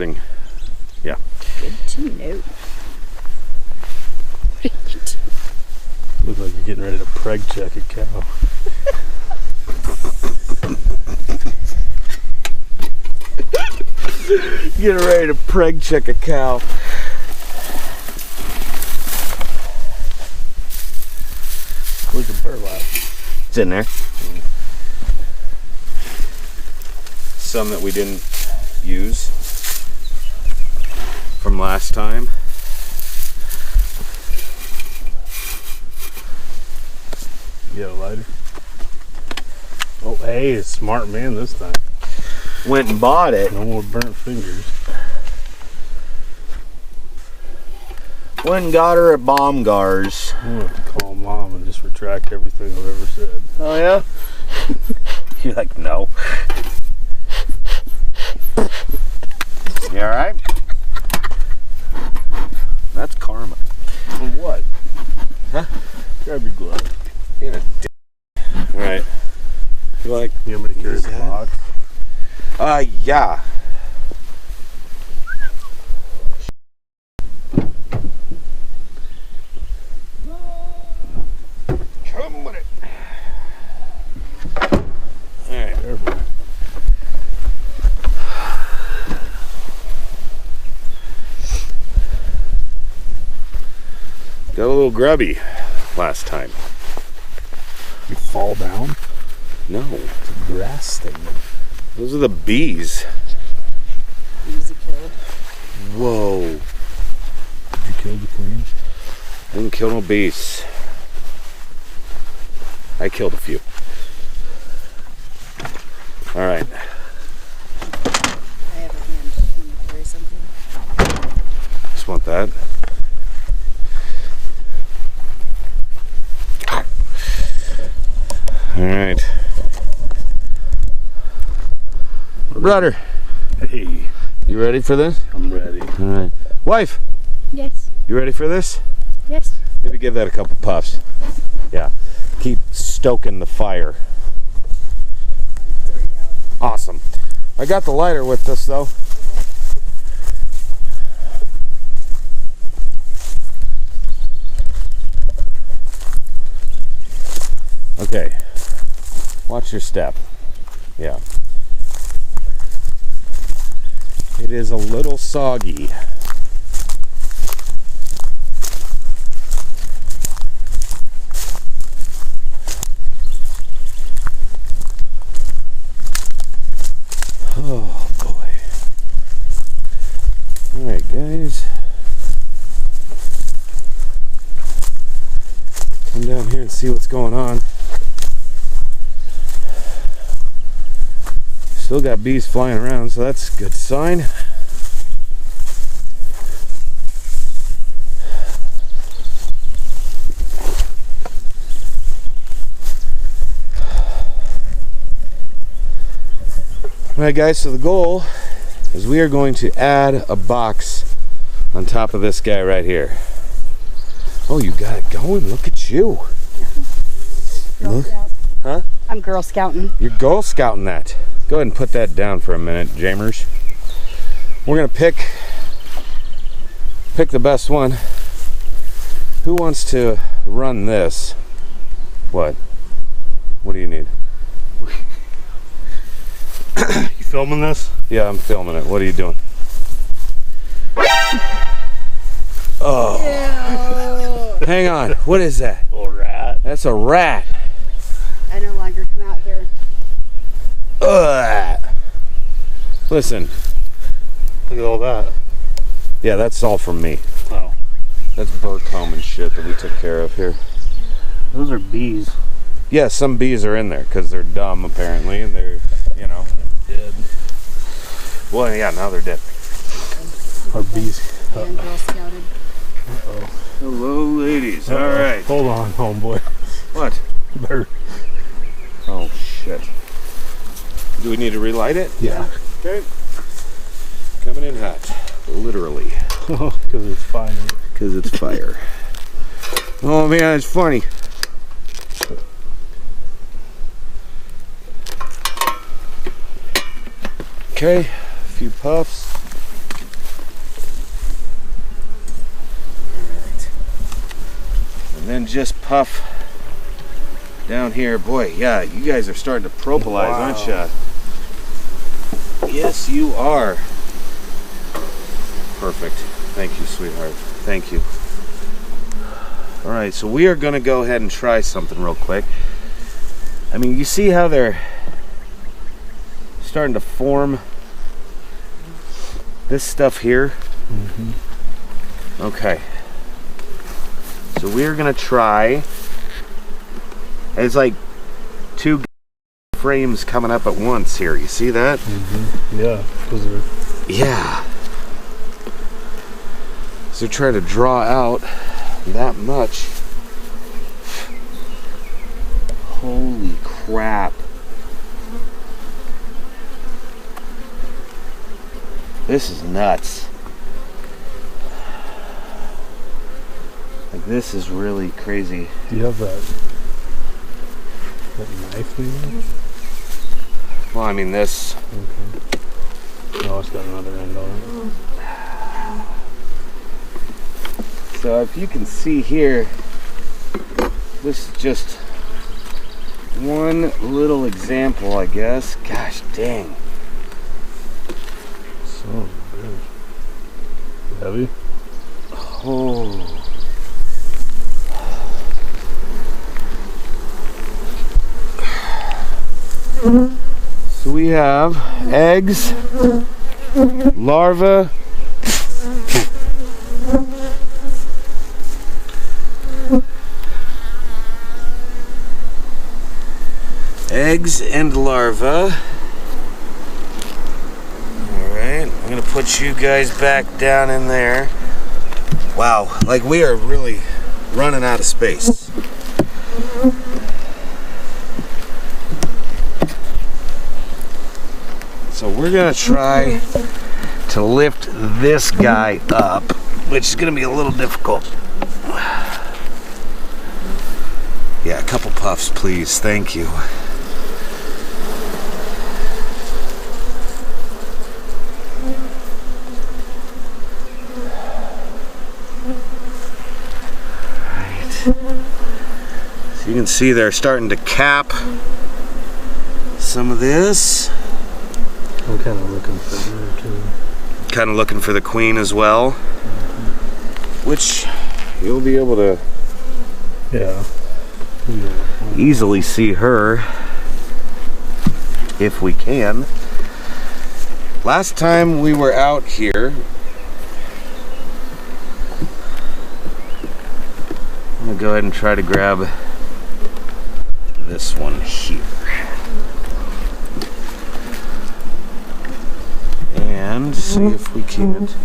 recording. Yeah. Good to know. Look like you're getting ready to preg check a cow. Getting ready to preg check a cow. Where's the burlap? It's in there. Some that we didn't use from last time. You got a lighter? Oh, hey, a smart man this time. Went and bought it. No more burnt fingers. Went and got her at Baumgar's. I'm gonna have to call Mom and just retract everything I've ever said. Oh yeah? You're like, no. You alright? That's karma. For what? Huh? Grab your glove. You're a dick. Alright. You like, You want me to carry the box? yeah. Come with it. Alright. Careful. Got a little grubby last time. You fall down? No. It's a grass thing. Those are the bees. Easy killed. Whoa. Did you kill the queen? I didn't kill no bees. I killed a few. Alright. I have a hand. Let me carry something. Just want that. Alright. Brother, Hey, you ready for this? I'm ready. Alright. Wife, Yes. you ready for this? Yes. Maybe give that a couple puffs. Yeah. Keep stoking the fire. It's already out. Awesome. I got the lighter with us though. Okay. Watch your step. Yeah. It is a little soggy. Oh boy. Alright guys. Come down here and see what's going on. Still got bees flying around, so that's a good sign. Alright guys, so the goal is we are going to add a box on top of this guy right here. Oh, you got it going. Look at you. Girl Look. Scout. Huh? I'm Girl Scouting. You're Girl Scouting that. Go ahead and put that down for a minute, Jamers. We're gonna pick the best one. Who wants to run this? What? What do you need? You filming this? Yeah, I'm filming it. What are you doing? Oh. Ew. Hang on. What is that? Little rat. That's a rat. I no longer come out here. Ugh. Listen. Look at all that. Yeah, that's all from me. Oh. That's bird comb and shit that we took care of here. Those are bees. Yeah, some bees are in there because they're dumb apparently, and they're, you know. Dead. Well, yeah, now they're dead. Our bees. And Girl Scouted. Uh-oh. Hello, ladies. Uh-oh. All right. Hold on, homeboy. What? Better. Oh, shit. Do we need to relight it? Yeah. Okay. Coming in hot. Literally. Because it's fire. Because it's fire. Oh, man, it's funny. Okay. A few puffs. and just puff down here. Boy, yeah, you guys are starting to propolize, aren't you? Yes, you are. Perfect. Thank you, sweetheart. Thank you. All right, so we are going to go ahead and try something real quick. I mean, you see how they're starting to form this stuff here? Okay. So we're going to try. It's like two frames coming up at once here. You see that? Yeah. Yeah. So try to draw out that much. Holy crap. This is nuts. Like, this is really crazy. Do you have that knife maybe? Well, I mean this. Okay. Oh, it's got another end on it. So if you can see here, this is just one little example, I guess. Gosh dang. So big. Heavy? Oh. So we have eggs, larvae, eggs and larvae. Alright, I'm gonna put you guys back down in there. Wow, like we are really running out of space. So we're gonna try to lift this guy up, which is gonna be a little difficult. Yeah, a couple puffs, please. Thank you. So you can see they're starting to cap some of this. I'm kind of looking for her too. Kind of looking for the queen as well, which you'll be able to easily see her if we can. Last time we were out here, I'm gonna go ahead and try to grab this one here. And see if we can't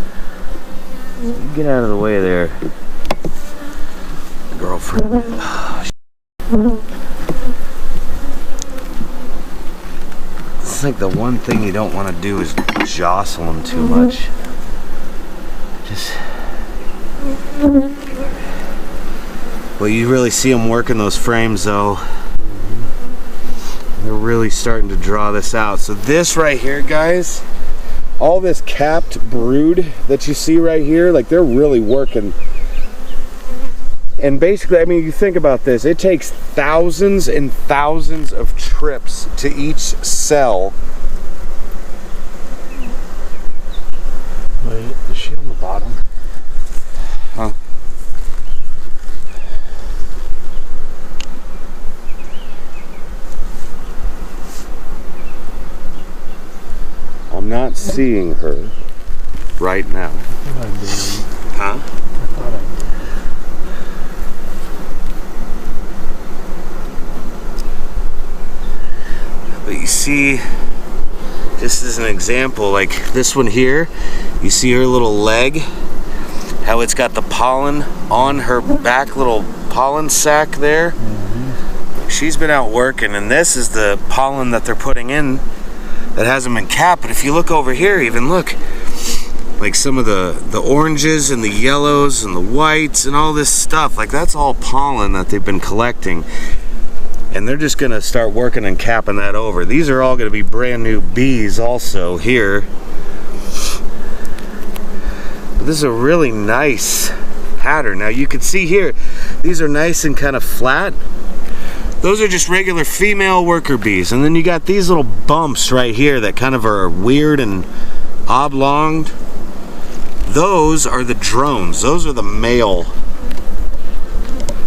get out of the way there, girlfriend. Oh, it's like the one thing you don't want to do is jostle them too much. Just. Well, you really see them working those frames though. They're really starting to draw this out. So this right here, guys, all this capped brood that you see right here, like they're really working. And basically, I mean, you think about this, it takes thousands and thousands of trips to each cell. Wait, is she on the bottom? Huh? I'm not seeing her right now. I thought I did. Huh? I thought I did. But you see, just as an example, like this one here, you see her little leg, how it's got the pollen on her back little pollen sac there. She's been out working, and this is the pollen that they're putting in that hasn't been capped. But if you look over here, even look, like some of the oranges and the yellows and the whites and all this stuff, like that's all pollen that they've been collecting. And they're just gonna start working and capping that over. These are all gonna be brand new bees also here. But this is a really nice pattern. Now you can see here, these are nice and kind of flat. Those are just regular female worker bees. And then you got these little bumps right here that kind of are weird and oblonged. Those are the drones. Those are the male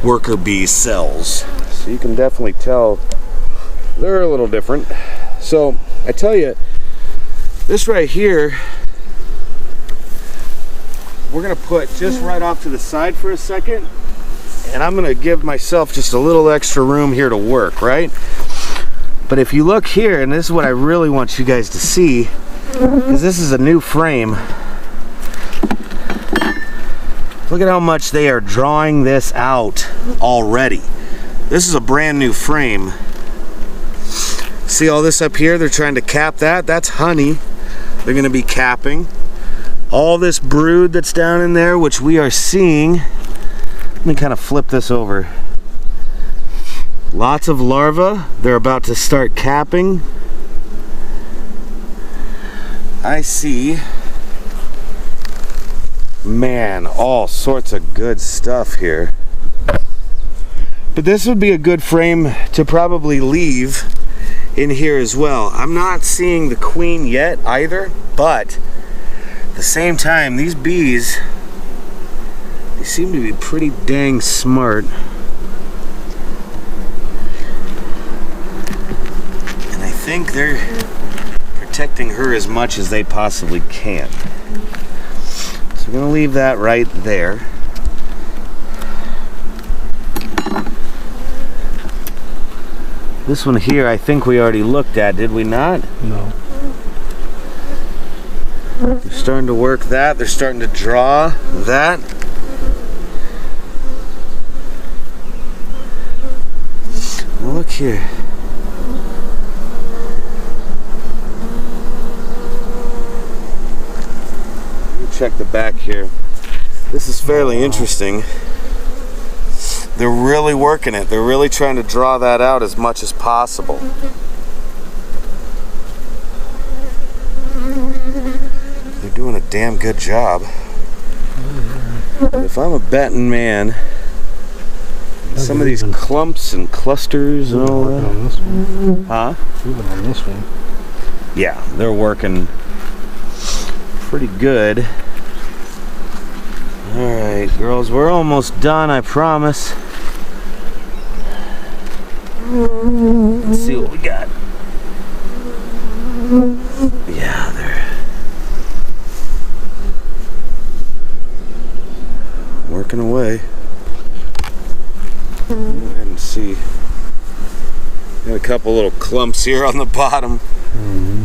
worker bee cells. So you can definitely tell they're a little different. So I tell you, this right here, we're gonna put just right off to the side for a second, and I'm gonna give myself just a little extra room here to work, right? But if you look here, and this is what I really want you guys to see, because this is a new frame. Look at how much they are drawing this out already. This is a brand new frame. See all this up here? They're trying to cap that. That's honey. They're gonna be capping. All this brood that's down in there, which we are seeing. Let me kind of flip this over. Lots of larvae. They're about to start capping. I see, man, all sorts of good stuff here. But this would be a good frame to probably leave in here as well. I'm not seeing the queen yet either, but at the same time, these bees, they seem to be pretty dang smart. And I think they're protecting her as much as they possibly can. So I'm gonna leave that right there. This one here, I think we already looked at, did we not? No. They're starting to work that. They're starting to draw that. Well, look here. Let me check the back here. This is fairly interesting. They're really working it. They're really trying to draw that out as much as possible. They're doing a damn good job. If I'm a betting man, some of these clumps and clusters and all that. On this one. Huh? Even on this one. Yeah, they're working pretty good. Alright, girls, we're almost done, I promise. Let's see what we got. Yeah, they're working away. Go ahead and see. Got a couple little clumps here on the bottom. Mm-hmm.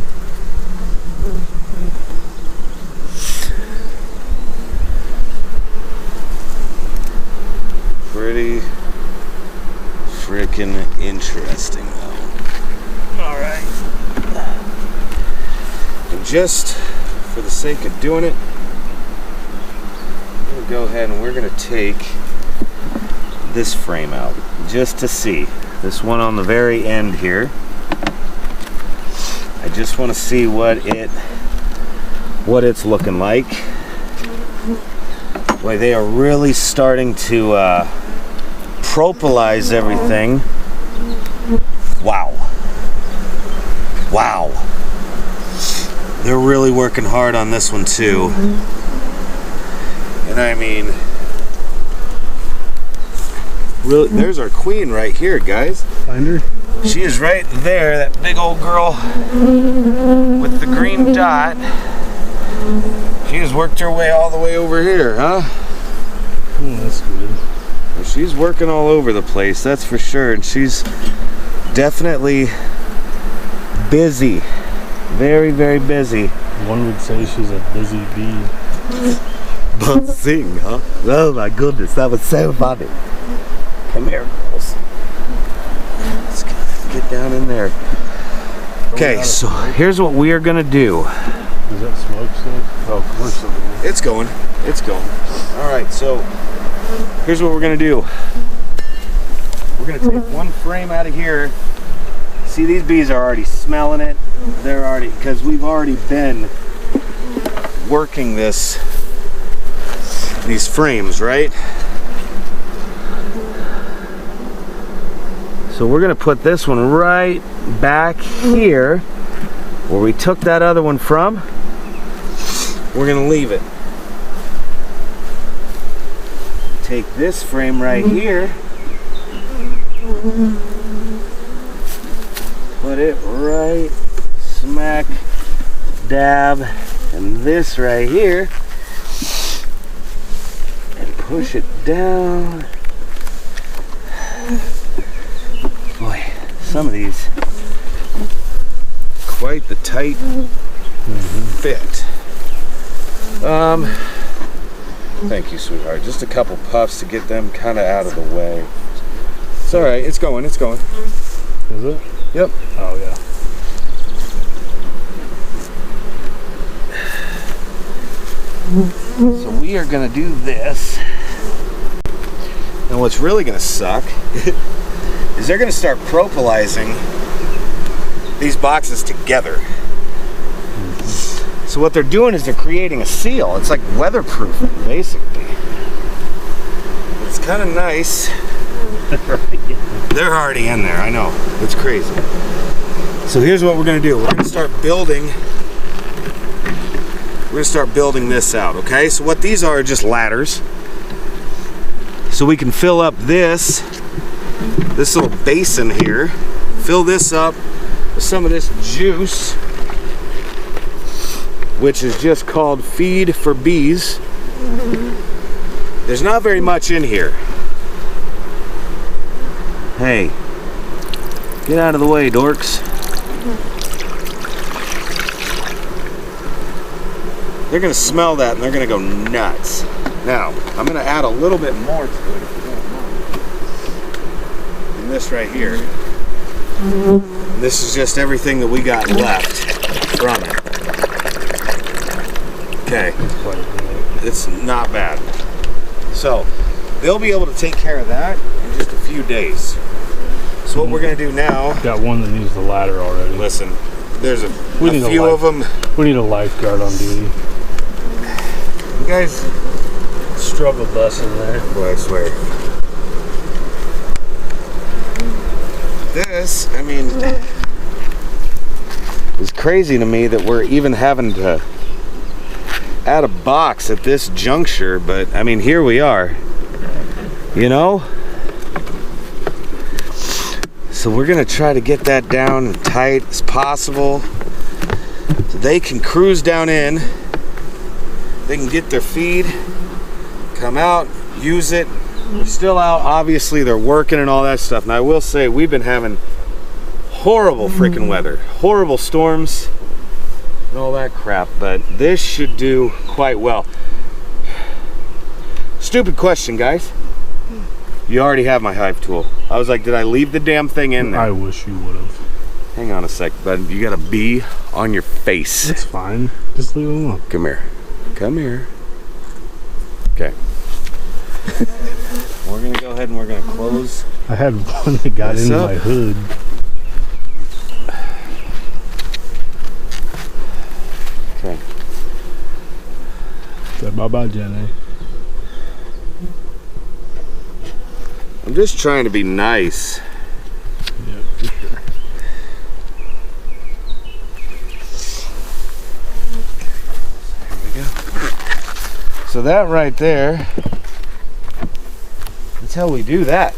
Pretty freaking interesting though. Alright. And just for the sake of doing it, I'm gonna go ahead and we're gonna take this frame out just to see. This one on the very end here. I just want to see what it's looking like. Boy, they are really starting to propolize everything. Wow. Wow. They're really working hard on this one too. And I mean, really, there's our queen right here, guys. Find her? She is right there, that big old girl with the green dot. She has worked her way all the way over here, huh? Oh, that's good. Well, she's working all over the place, that's for sure. And she's definitely busy. Very, very busy. One would say she's a busy bee. Buzzing, huh? Oh my goodness, that was so funny. Come here, girls. Let's get down in there. Okay, so here's what we are gonna do. Does that smoke still? Oh, commercial. It's going. It's going. All right, so here's what we're gonna do. We're gonna take one frame out of here. See, these bees are already smelling it. They're already, because we've already been working this these frames, right? So we're gonna put this one right back here where we took that other one from. We're gonna leave it. Take this frame right here, put it right smack dab in this right here, and push it down. Boy, some of these, quite the tight fit. Thank you, sweetheart. Just a couple puffs to get them kind of out of the way. It's all right. It's going. It's going. Is it? Yep. Oh, yeah. So we are going to do this. Now what's really going to suck is they're going to start propolizing these boxes together. So what they're doing is they're creating a seal. It's like weatherproofing, basically. It's kind of nice. They're already in there, I know. It's crazy. So here's what we're going to do. We're going to start building. We're going to start building this out, okay? So what these are just ladders. So we can fill up this little basin here. Fill this up with some of this juice, which is just called feed for bees. There's not very much in here. Hey, get out of the way, dorks. They're gonna smell that and they're gonna go nuts. Now, I'm gonna add a little bit more to it if you don't mind. And this right here. This is just everything that we got left from it. Okay, it's not bad. So, they'll be able to take care of that in just a few days. So what we're gonna do now... Got one that needs the ladder already. Listen, there's a few of them. We need a lifeguard on duty. You guys... Struggle bus in there. Boy, I swear. This, I mean... It's crazy to me that we're even having to add a box at this juncture, but I mean, here we are, you know? So we're gonna try to get that down as tight as possible so they can cruise down in, they can get their feed, come out, use it. They're still out, obviously they're working and all that stuff. And I will say, we've been having horrible freaking weather, horrible storms and all that crap, but this should do quite well. Stupid question, guys. You already have my hive tool. I was like, did I leave the damn thing in there? I wish you would have. Hang on a sec, bud. You got a bee on your face. It's fine. Just leave it alone. Come here. Come here. Okay. We're gonna go ahead and we're gonna close. I had one that got into my hood. Okay. Say bye-bye, Jenny. I'm just trying to be nice. Yeah, for sure. There we go. So that right there, that's how we do that.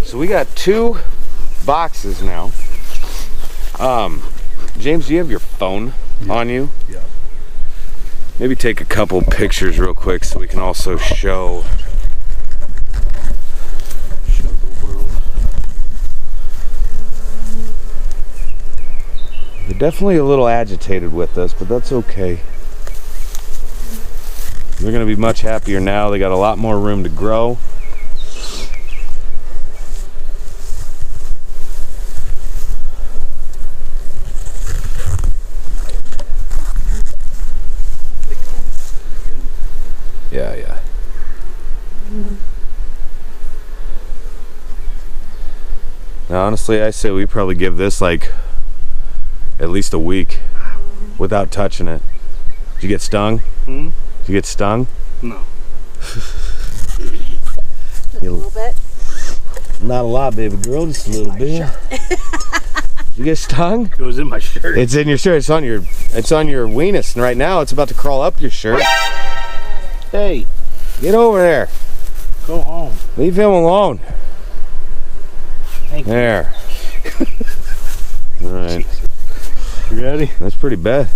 So we got 2 boxes now. James, do you have your phone on you? Yeah. Maybe take a couple pictures real quick so we can also show the world. They're definitely a little agitated with us, but that's okay. They're going to be much happier now. They got a lot more room to grow. Yeah. Now, honestly, I say we probably give this like at least a week without touching it. Did you get stung? Did you get stung? No. Just a little bit. Not a lot, baby girl, just a little bit. You get stung? It was in my shirt. It's in your shirt. It's on your weenus, and right now it's about to crawl up your shirt. Hey, get over there. Go home. Leave him alone. Thank you. There. All right. You ready? That's pretty bad.